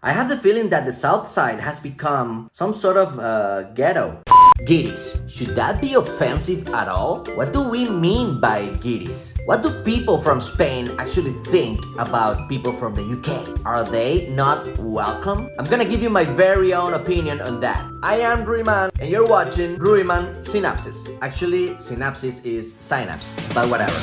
I have the feeling that the south side has become some sort of ghetto. Guiris. Should that be offensive at all? What do we mean by guiris? What do people from Spain actually think about people from the UK? Are they not welcome? I'm gonna give you my very own opinion on that. I am Ruiman and you're watching Ruiman Synapses. Actually, synapses is synapse, but whatever.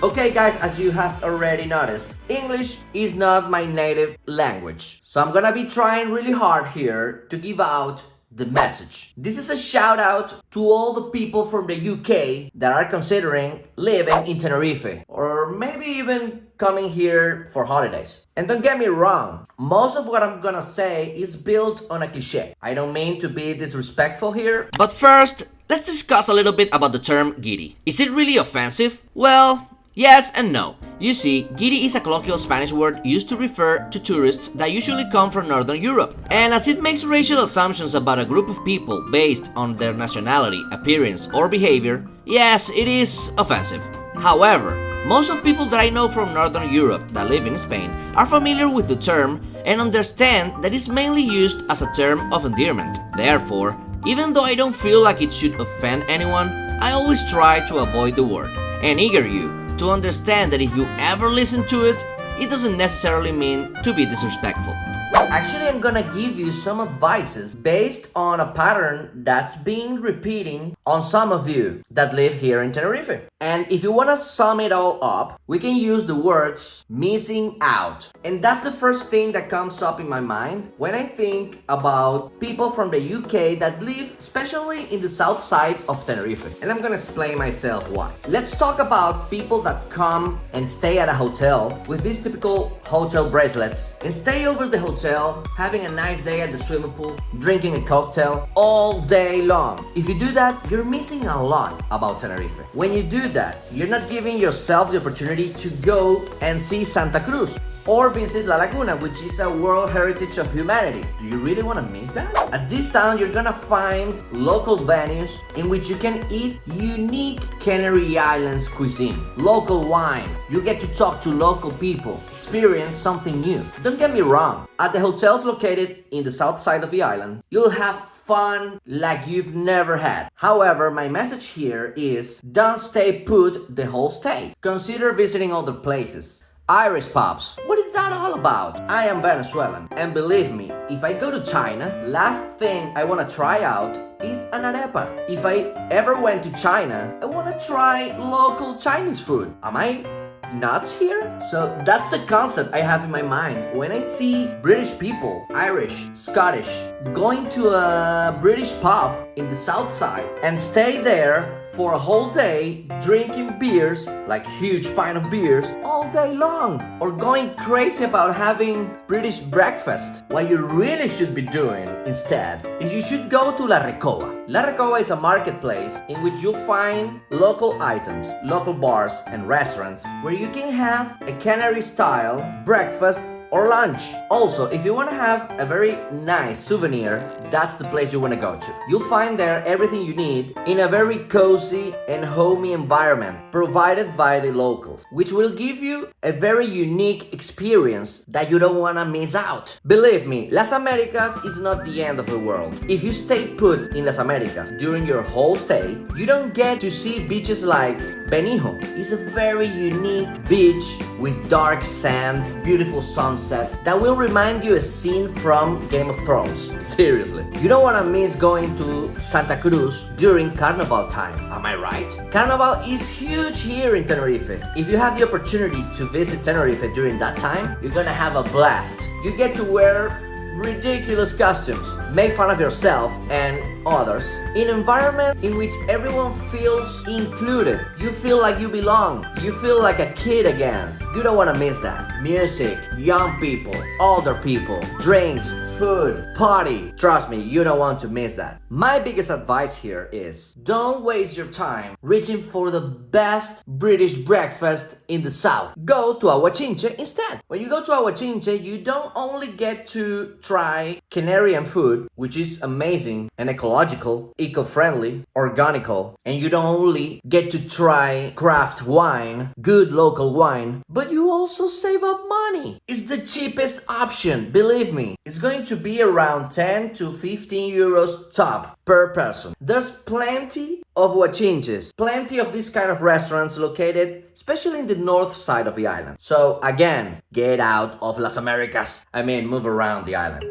Okay guys, as you have already noticed, English is not my native language. So I'm gonna be trying really hard here to give out the message. This is a shout out to all the people from the UK that are considering living in Tenerife or maybe even coming here for holidays. And don't get me wrong, most of what I'm gonna say is built on a cliché. I don't mean to be disrespectful here. But first, let's discuss a little bit about the term guiri. Is it really offensive? Well, yes and no. You see, guiri is a colloquial Spanish word used to refer to tourists that usually come from Northern Europe. And as it makes racial assumptions about a group of people based on their nationality, appearance, or behavior, yes, it is offensive. However, most of people that I know from Northern Europe that live in Spain are familiar with the term and understand that it's mainly used as a term of endearment. Therefore, even though I don't feel like it should offend anyone, I always try to avoid the word and eager you to understand that if you ever listen to it, it doesn't necessarily mean to be disrespectful. Actually, I'm gonna give you some advices based on a pattern that's been repeating on some of you that live here in Tenerife. And if you wanna sum it all up, we can use the words missing out. And that's the first thing that comes up in my mind when I think about people from the UK that live especially in the south side of Tenerife. And I'm gonna explain myself why. Let's talk about people that come and stay at a hotel with these typical hotel bracelets and stay over the hotel, having a nice day at the swimming pool, drinking a cocktail all day long. If you do that, you're missing a lot about Tenerife. When you do that, you're not giving yourself the opportunity to go and see Santa Cruz or visit La Laguna, which is a World Heritage of Humanity. Do you really want to miss that? At this town, you're gonna find local venues in which you can eat unique Canary Islands cuisine, local wine. You get to talk to local people, experience something new. Don't get me wrong, at the hotels located in the south side of the island, you'll have fun like you've never had. However, my message here is don't stay put the whole stay. Consider visiting other places. Irish pubs. What is that all about? I am Venezuelan, and believe me, if I go to China, last thing I want to try out is an arepa. If I ever went to China, I want to try local Chinese food. Am I nuts here? So that's the concept I have in my mind when I see British people, Irish, Scottish, going to a British pub in the south side and stay there for a whole day drinking beers, like huge pint of beers, all day long, or going crazy about having British breakfast. What you really should be doing instead is you should go to La Recoba. La Recoba is a marketplace in which you'll find local items, local bars and restaurants where you can have a Canary style breakfast or lunch. Also, if you want to have a very nice souvenir, that's the place you want to go to. You'll find there everything you need in a very cozy and homey environment provided by the locals, which will give you a very unique experience that you don't want to miss out. Believe me, Las Americas is not the end of the world. If you stay put in Las Americas during your whole stay, you don't get to see beaches like Benijo. It's a very unique beach with dark sand, beautiful sunset that will remind you a scene from Game of Thrones. Seriously. You don't want to miss going to Santa Cruz during Carnival time, am I right? Carnival is huge here in Tenerife. If you have the opportunity to visit Tenerife during that time, you're gonna have a blast. You get to wear ridiculous costumes, make fun of yourself and others in an environment in which everyone feels included. You feel like you belong. You feel like a kid again. You don't want to miss that. Music, young people, older people, drinks, food, party. Trust me, you don't want to miss that. My biggest advice here is don't waste your time reaching for the best British breakfast in the south. Go to Aguachinche instead. When you go to Aguachinche, you don't only get to try Canarian food, which is amazing and ecological, eco-friendly, organical, and you don't only get to try craft wine, good local wine, but but you also save up money. It's the cheapest option, believe me. It's going to be around 10 to 15 euros top per person. There's plenty of huachinches, plenty of these kind of restaurants located especially in the north side of the island. So again, get out of Las Americas. I mean, move around the island.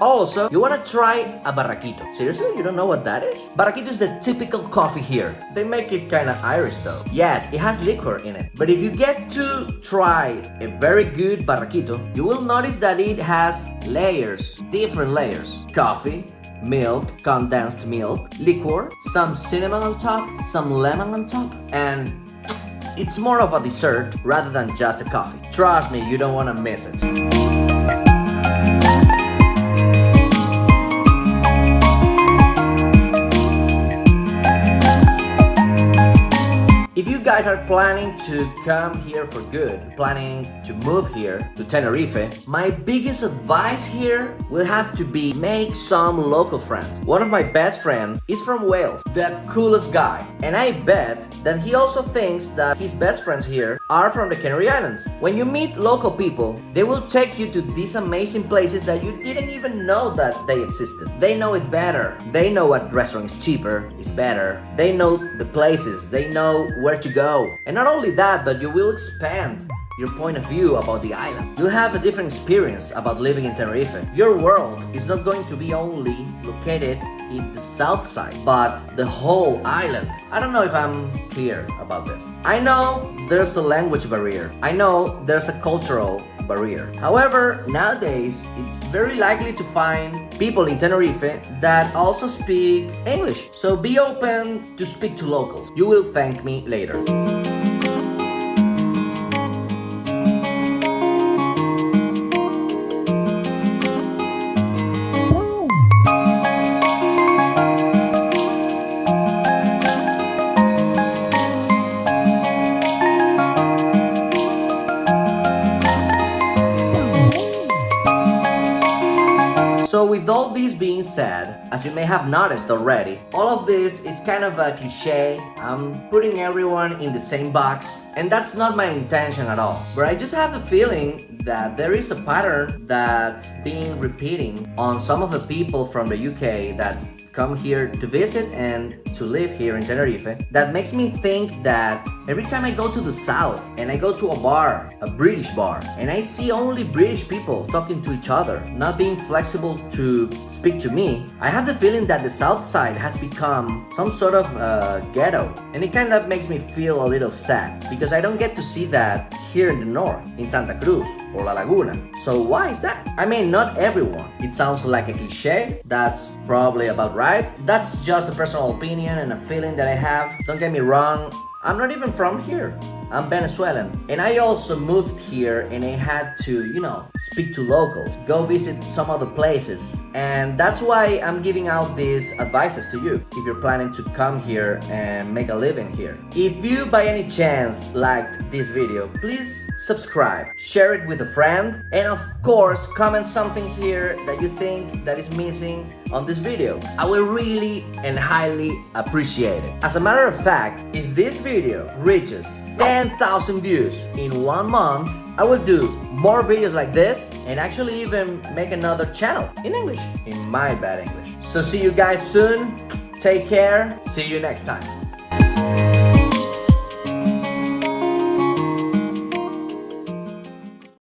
Also, you wanna try a barraquito. Seriously? You don't know what that is? Barraquito is the typical coffee here. They make it kinda Irish though. Yes, it has liquor in it. But if you get to try a very good barraquito, you will notice that it has layers, different layers. Coffee, milk, condensed milk, liquor, some cinnamon on top, some lemon on top, and it's more of a dessert rather than just a coffee. Trust me, you don't wanna miss it. If you guys are planning to come here for good, planning to move here to Tenerife, my biggest advice here will have to be make some local friends. One of my best friends is from Wales, the coolest guy, and I bet that he also thinks that his best friends here are from the Canary Islands. When you meet local people, they will take you to these amazing places that you didn't even know that they existed. They know it better. They know what restaurant is cheaper, is better. They know the places. They know where to go. And not only that, but you will expand your point of view about the island. You'll have a different experience about living in Tenerife. Your world is not going to be only located in the south side, but the whole island. I don't know if I'm clear about this. I know there's a language barrier. I know there's a cultural barrier. However, nowadays, it's very likely to find people in Tenerife that also speak English. So be open to speak to locals. You will thank me later. So with all this being said, as you may have noticed already, all of this is kind of a cliche. I'm putting everyone in the same box, and that's not my intention at all. But I just have the feeling that there is a pattern that's being repeating on some of the people from the UK that come here to visit and to live here in Tenerife, that makes me think that every time I go to the south and I go to a bar, a British bar, and I see only British people talking to each other, not being flexible to speak to me, I have the feeling that the south side has become some sort of ghetto, and it kind of makes me feel a little sad because I don't get to see that here in the north, in Santa Cruz or La Laguna. So why is that? I mean, not everyone. It sounds like a cliche. That's probably about right. That's just a personal opinion and a feeling that I have. Don't get me wrong, I'm not even from here. I'm Venezuelan. And I also moved here and I had to, speak to locals, go visit some other places. And that's why I'm giving out these advices to you if you're planning to come here and make a living here. If you by any chance liked this video, please subscribe, share it with a friend, and of course comment something here that you think that is missing on this video. I will really and highly appreciate it. As a matter of fact, if this video reaches 10,000 views in 1 month, I will do more videos like this and actually even make another channel in English, in my bad English. So see you guys soon. Take care. See you next time.